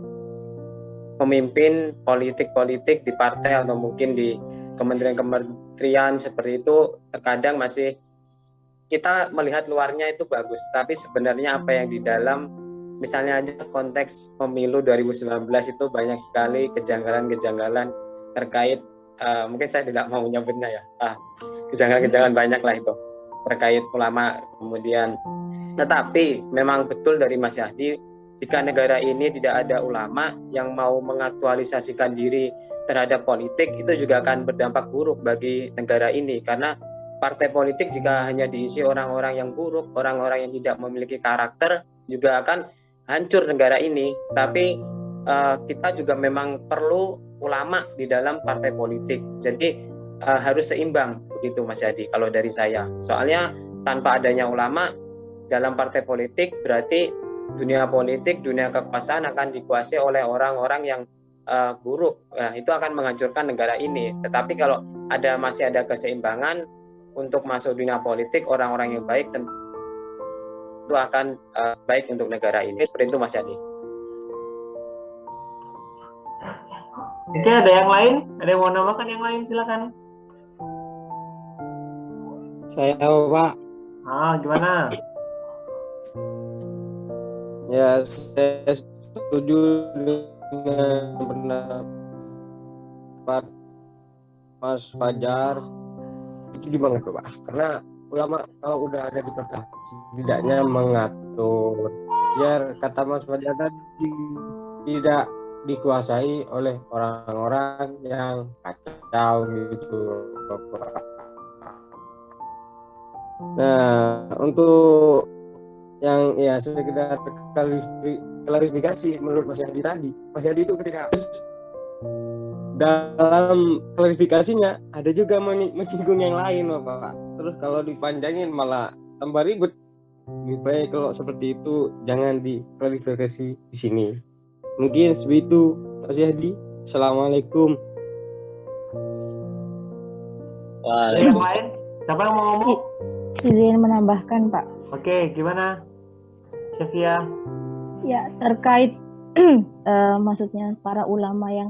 Speaker 4: pemimpin politik di partai atau mungkin di kementerian seperti itu, terkadang masih kita melihat luarnya itu bagus, tapi sebenarnya apa yang di dalam, misalnya aja konteks pemilu 2019 itu banyak sekali kejanggalan-kejanggalan terkait, mungkin saya tidak mau menyebutnya ya, kejanggalan-kejanggalan banyak lah itu terkait ulama. Kemudian tetapi memang betul dari Mas Yahdi, jika negara ini tidak ada ulama yang mau mengaktualisasikan diri terhadap politik, itu juga akan berdampak buruk bagi negara ini. Karena partai politik jika hanya diisi orang-orang yang buruk, orang-orang yang tidak memiliki karakter, juga akan hancur negara ini. Tapi kita juga memang perlu ulama di dalam partai politik. Jadi harus seimbang begitu Mas Yadi kalau dari saya. Soalnya tanpa adanya ulama dalam partai politik, berarti dunia politik, dunia kekuasaan akan dikuasai oleh orang-orang yang buruk. Nah, itu akan menghancurkan negara ini. Tetapi kalau masih ada keseimbangan untuk masuk dunia politik, orang-orang yang baik tentu akan baik untuk negara ini. Seperti itu Mas Yadi.
Speaker 1: Oke, ada yang lain? Ada yang mau nambahkan yang lain? Silakan.
Speaker 5: Saya Pak.
Speaker 1: Gimana?
Speaker 5: Ya, saya setuju dengan pendapat Mas Fajar. Itu banget Pak, karena ulama kalau udah ada di kota setidaknya mengatur biar kata Mas Fajar tadi tidak dikuasai oleh orang-orang yang kacau gitu Pak. Nah, untuk yang ya sekedar klarifikasi menurut Mas Yadi tadi. Mas Yadi itu ketika dalam klarifikasinya ada juga menyinggung yang lain Bapak. Terus kalau dipanjangin malah tambah ribet. lebih baik kalau seperti itu jangan diklarifikasi di sini. Mungkin seperti itu Mas Yadi. Assalamualaikum.
Speaker 1: Ada yang lain? Siapa yang mau ngomong?
Speaker 6: Izin menambahkan, Pak.
Speaker 1: Oke, gimana? Syafia?
Speaker 6: Ya, terkait maksudnya para ulama yang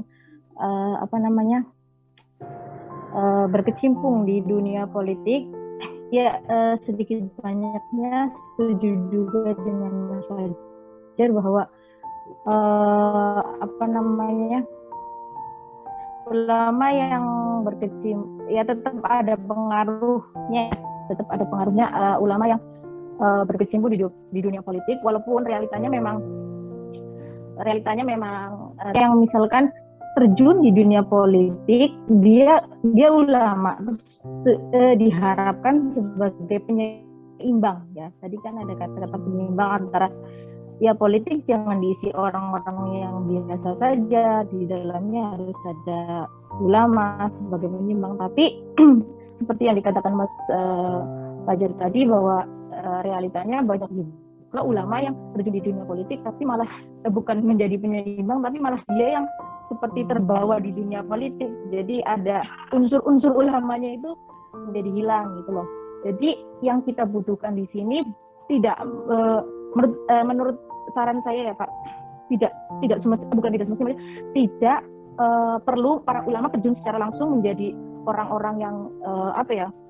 Speaker 6: berkecimpung di dunia politik, ya sedikit banyaknya setuju juga dengan Mas Fajar bahwa ulama yang berkecimpung ya tetap ada pengaruhnya, ulama yang berkecimpung di dunia politik, walaupun realitanya memang yang misalkan terjun di dunia politik, dia ulama, terus diharapkan sebagai penyeimbang, ya. Tadi kan ada kata-kata penyeimbang antara ya politik jangan diisi orang-orang yang biasa saja, di dalamnya harus ada ulama sebagai penyeimbang. Tapi seperti yang dikatakan Mas Fajar tadi bahwa realitanya banyak juga ulama yang terjun di dunia politik tapi malah bukan menjadi penyeimbang, tapi malah dia yang seperti terbawa di dunia politik. Jadi ada unsur-unsur ulamanya itu menjadi hilang gitu loh. Jadi yang kita butuhkan di sini tidak menurut saran saya ya Pak, tidak semestinya tidak perlu para ulama terjun secara langsung menjadi orang-orang yang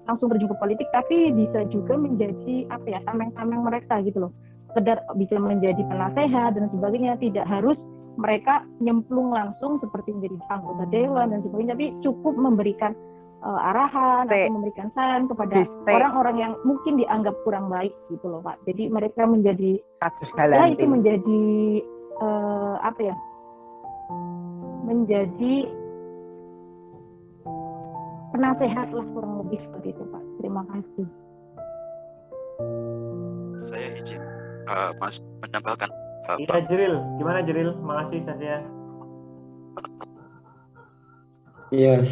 Speaker 6: langsung terjun ke politik, tapi bisa juga menjadi tameng-tameng mereka gitu loh. Sekedar bisa menjadi penasehat dan sebagainya, tidak harus mereka nyemplung langsung seperti menjadi anggota dewan dan sebagainya, tapi cukup memberikan arahan atau memberikan saran kepada orang-orang yang mungkin dianggap kurang baik gitu loh Pak. Jadi mereka menjadi itu menjadi menjadi penasehat lah, kurang lebih seperti itu Pak. Terima kasih.
Speaker 7: Saya izin Mas menambahkan.
Speaker 1: Iya Jeril, gimana Jeril? Makasih Satya.
Speaker 8: Iya,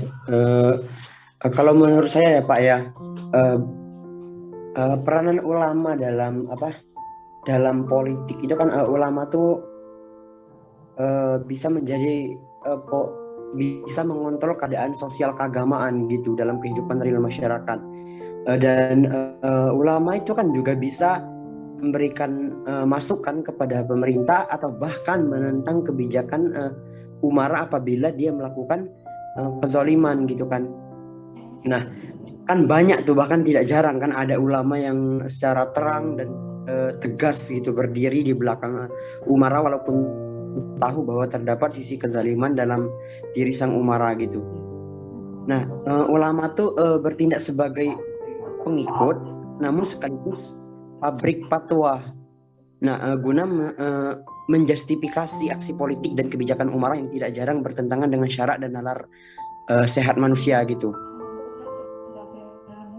Speaker 8: kalau menurut saya ya Pak ya, peranan ulama dalam politik itu kan ulama tuh bisa menjadi bisa mengontrol keadaan sosial keagamaan gitu dalam kehidupan real masyarakat, dan ulama itu kan juga bisa memberikan masukan kepada pemerintah atau bahkan menentang kebijakan umara apabila dia melakukan kezaliman gitu kan. Nah kan banyak tuh, bahkan tidak jarang kan ada ulama yang secara terang dan tegas gitu berdiri di belakang umara walaupun tahu bahwa terdapat sisi kezaliman dalam diri sang umara gitu. Nah ulama tuh bertindak sebagai pengikut namun sekaligus pabrik fatwa. Nah guna menjustifikasi aksi politik dan kebijakan umara yang tidak jarang bertentangan dengan syarak dan nalar sehat manusia gitu.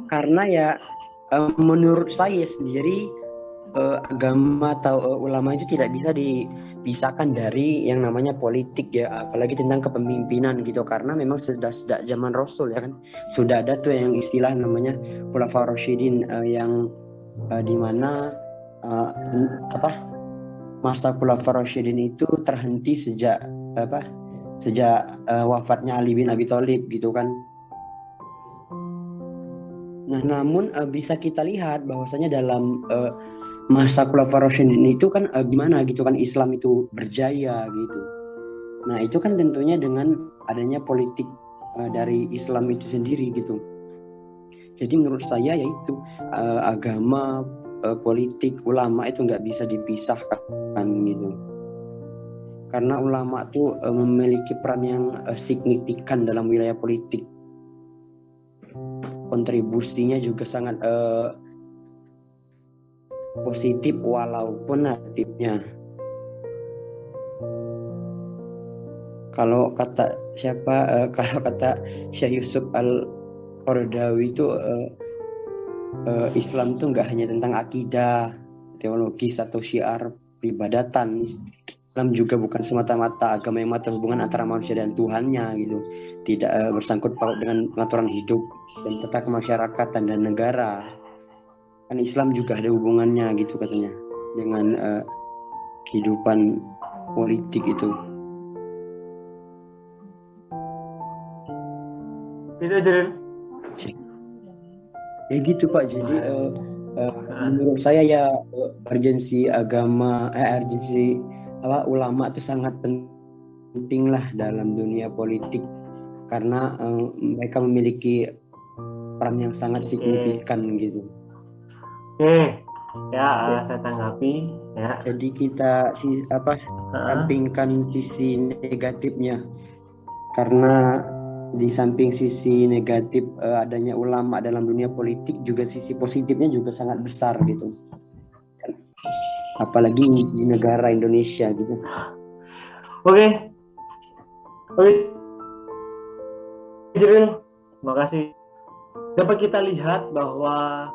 Speaker 8: Karena ya menurut saya sendiri agama atau ulama itu tidak bisa dipisahkan dari yang namanya politik ya, apalagi tentang kepemimpinan gitu, karena memang sejak zaman Rasul ya kan sudah ada tuh yang istilah namanya Khulafaur Rasyidin, yang dimana masa Khulafaur Rasyidin itu terhenti sejak wafatnya Ali bin Abi Thalib gitu kan. Nah, namun bisa kita lihat bahwasanya dalam masa Khulafaur Rasyidin itu kan gimana gitu kan Islam itu berjaya gitu. Nah, itu kan tentunya dengan adanya politik dari Islam itu sendiri gitu. Jadi menurut saya yaitu agama, politik, ulama itu nggak bisa dipisahkan gitu. Karena ulama itu memiliki peran yang signifikan dalam wilayah politik. Kontribusinya juga sangat positif walaupun negatifnya. Kalau kata Syekh Yusuf Al-Qaradawi itu Islam itu nggak hanya tentang akidah, teologis atau syiar peribadatan. Islam juga bukan semata-mata agama yang mata hubungan antara manusia dan Tuhannya gitu. Tidak bersangkut paut dengan pengaturan hidup dan peta kemasyarakatan dan negara. kan Islam juga ada hubungannya gitu katanya dengan kehidupan politik itu.
Speaker 1: Itu Jirin.
Speaker 8: Ya gitu Pak. Jadi menurut saya ya urgensi ulama itu sangat penting lah dalam dunia politik karena mereka memiliki peran yang sangat signifikan gitu.
Speaker 1: Oke, ya saya tanggapi ya.
Speaker 8: Jadi kita sampingkan sisi negatifnya karena di samping sisi negatif adanya ulama dalam dunia politik juga sisi positifnya juga sangat besar gitu. Apalagi di negara Indonesia gitu.
Speaker 1: Oke. Jibril, terima kasih. Dapat kita lihat bahwa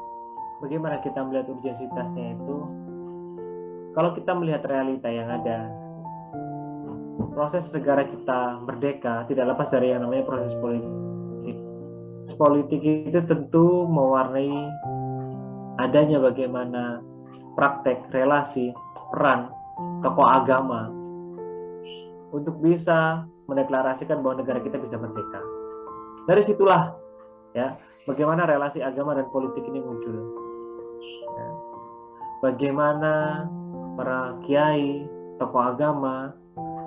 Speaker 1: bagaimana kita melihat urgensitasnya itu kalau kita melihat realita yang ada. Proses negara kita merdeka tidak lepas dari yang namanya proses politik. Politik itu tentu mewarnai adanya bagaimana praktek, relasi, peran tokoh agama untuk bisa mendeklarasikan bahwa negara kita bisa merdeka. Dari situlah ya bagaimana relasi agama dan politik ini muncul. Ya. Bagaimana para kiai, tokoh agama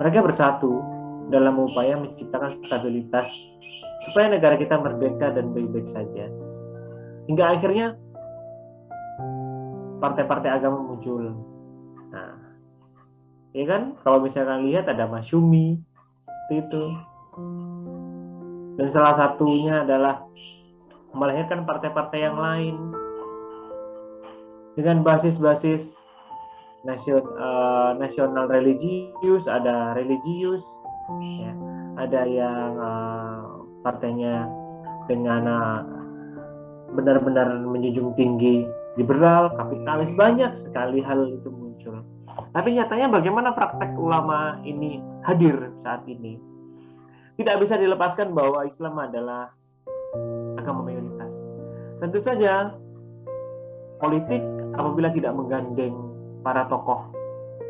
Speaker 1: mereka bersatu dalam upaya menciptakan stabilitas supaya negara kita merdeka dan baik-baik saja. Hingga akhirnya partai-partai agama muncul. Nah, ya kan? Kalau misalkan lihat ada Masyumi itu. Dan salah satunya adalah melahirkan partai-partai yang lain dengan basis-basis nasional religius, ada religius, ya, ada yang partainya dengan benar-benar menjunjung tinggi liberal, kapitalis, banyak sekali hal itu muncul. Tapi nyatanya bagaimana praktek ulama ini hadir saat ini? Tidak bisa dilepaskan bahwa Islam adalah agama mayoritas. Tentu saja politik apabila tidak menggandeng para tokoh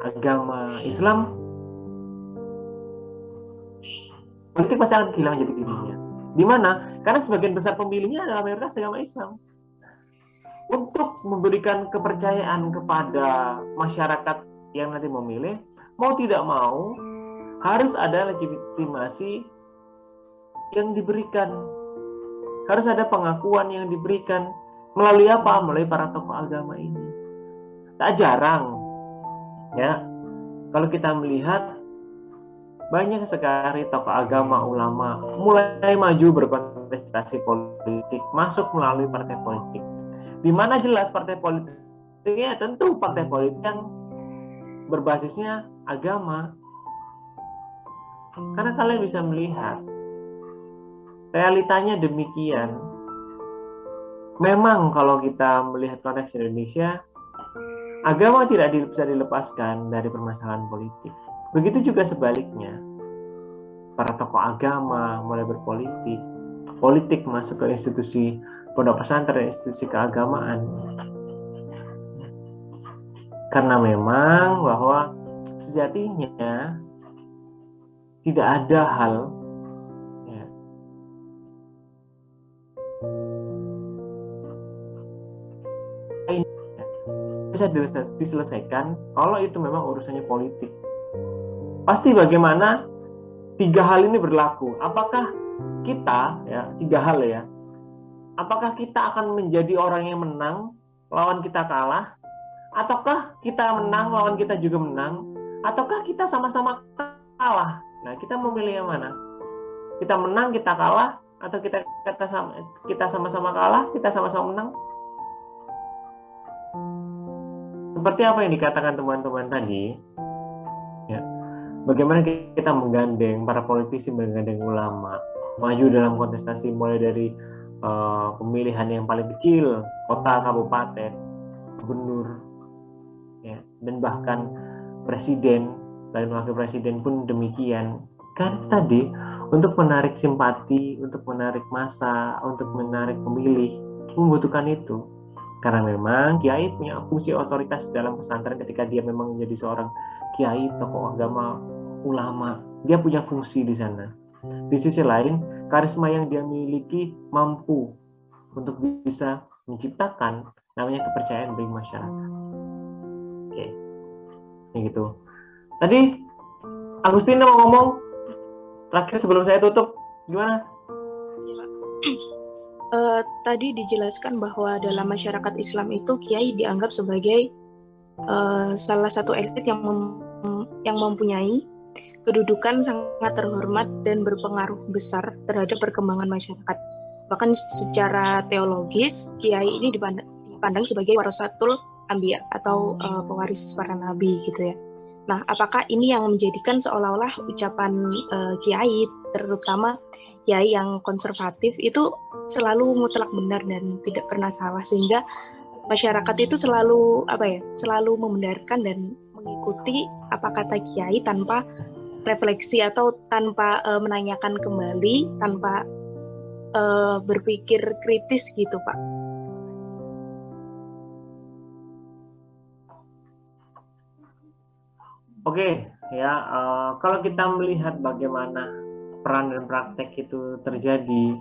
Speaker 1: agama Islam, politik pasti akan kehilangan jati dirinya. Di mana? Karena sebagian besar pemilihnya adalah mayoritas agama Islam. Untuk memberikan kepercayaan kepada masyarakat yang nanti memilih, mau tidak mau harus ada legitimasi yang diberikan, harus ada pengakuan yang diberikan melalui apa? Melalui para tokoh agama ini. Tak jarang ya kalau kita melihat banyak sekali tokoh agama, ulama mulai maju berkontestasi politik, masuk melalui partai politik. Di mana jelas partai politiknya tentu partai politik yang berbasisnya agama. Karena kalian bisa melihat realitanya demikian. Memang kalau kita melihat konteks Indonesia, agama tidak bisa dilepaskan dari permasalahan politik. Begitu juga sebaliknya. Para tokoh agama mulai berpolitik, politik masuk ke institusi pondok pesantren, institusi keagamaan. Karena memang bahwa sejatinya tidak ada hal ya, bisa diselesaikan kalau itu memang urusannya politik. Pasti bagaimana tiga hal ini berlaku. Apakah kita ya tiga hal ya. Apakah kita akan menjadi orang yang menang lawan kita kalah, ataukah kita menang lawan kita juga menang, ataukah kita sama-sama kalah? Nah, kita memilih yang mana? Kita menang, kita kalah, atau kita sama-sama kalah, kita sama-sama menang? Seperti apa yang dikatakan teman-teman tadi, ya, bagaimana kita menggandeng para politisi, menggandeng ulama, maju dalam kontestasi mulai dari pemilihan yang paling kecil, kota, kabupaten, gubernur, ya, dan bahkan presiden dan wakil presiden pun demikian. Kan tadi untuk menarik simpati, untuk menarik massa, untuk menarik pemilih, membutuhkan itu. Karena memang kiai punya fungsi otoritas dalam pesantren ketika dia memang menjadi seorang kiai, tokoh agama, ulama. Dia punya fungsi di sana. Di sisi lain, karisma yang dia miliki mampu untuk bisa menciptakan namanya kepercayaan bagi masyarakat. Oke, ini gitu. Tadi Agustina mau ngomong terakhir sebelum saya tutup, gimana?
Speaker 9: Tadi dijelaskan bahwa dalam masyarakat Islam itu kiai dianggap sebagai salah satu elit yang mempunyai kedudukan sangat terhormat dan berpengaruh besar terhadap perkembangan masyarakat. Bahkan secara teologis, kiai ini dipandang sebagai warasatul anbiya atau pewaris para nabi gitu ya. Nah, apakah ini yang menjadikan seolah-olah ucapan kiai, terutama kiai yang konservatif itu selalu mutlak benar dan tidak pernah salah, sehingga masyarakat itu selalu selalu membenarkan dan mengikuti apa kata kiai tanpa refleksi atau tanpa menanyakan kembali, tanpa berpikir kritis gitu, Pak.
Speaker 1: Oke, ya, kalau kita melihat bagaimana peran dan praktek itu terjadi,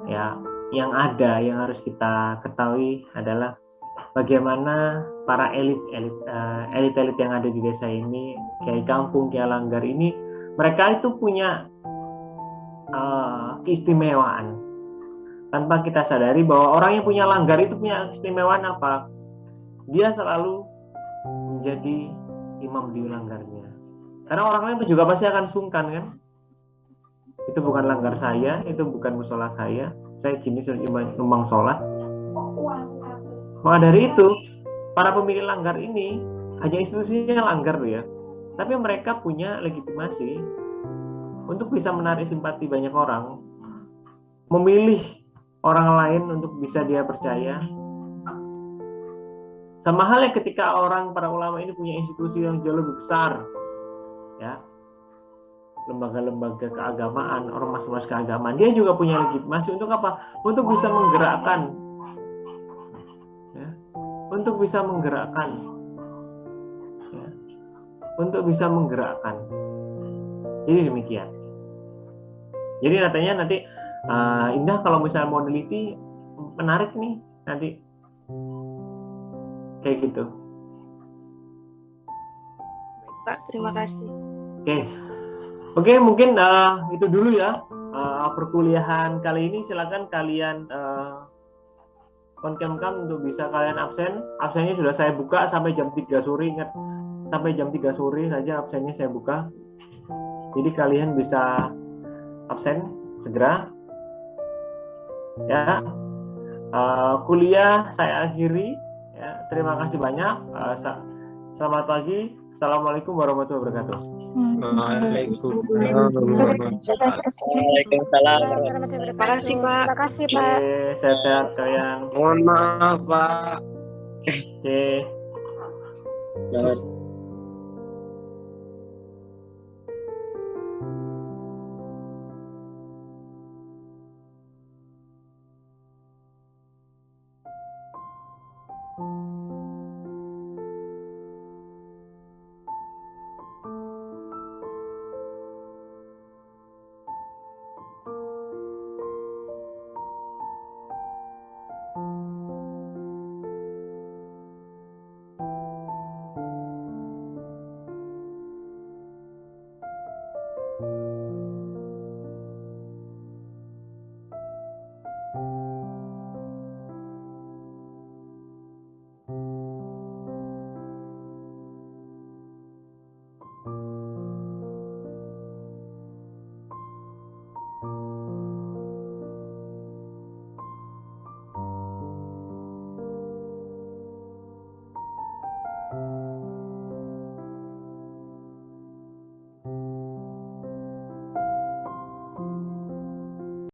Speaker 1: ya, yang harus kita ketahui adalah bagaimana para elit yang ada di desa ini, kiai kampung, kiai langgar ini, mereka itu punya keistimewaan. Tanpa kita sadari bahwa orang yang punya langgar itu punya keistimewaan apa? Dia selalu menjadi imam di langgarnya. Karena orang lain juga pasti akan sungkan kan? Itu bukan langgar saya, itu bukan musola saya kini numpang sholat. Maka dari itu, para pemilik langgar ini hanya institusinya langgar loh ya, tapi mereka punya legitimasi untuk bisa menarik simpati banyak orang, memilih orang lain untuk bisa dia percaya. Sama halnya ketika para ulama ini punya institusi yang jauh lebih besar, ya, lembaga-lembaga keagamaan, ormas-ormas keagamaan, dia juga punya legitimasi untuk apa? Untuk bisa menggerakkan, ya, untuk bisa menggerakkan. Jadi demikian. Jadi nanti Indah kalau misalnya mau neliti, menarik nih nanti kayak gitu.
Speaker 9: Pak, terima kasih.
Speaker 1: Oke, mungkin itu dulu ya perkuliahan kali ini. Silakan kalian on-cam untuk bisa kalian absen. Absennya sudah saya buka sampai jam 3 sore. Ingat, sampai jam 3 sore saja absennya saya buka. Jadi kalian bisa absen segera. Ya, kuliah saya akhiri. Ya, terima kasih banyak. Selamat pagi. Assalamualaikum warahmatullahi wabarakatuh.
Speaker 3: Waalaikumsalam.
Speaker 9: Terima kasih, Pak.
Speaker 10: Terima kasih, Pak.
Speaker 1: Sehat-sehat sayang.
Speaker 5: Mohon maaf, Pak.
Speaker 1: Oke.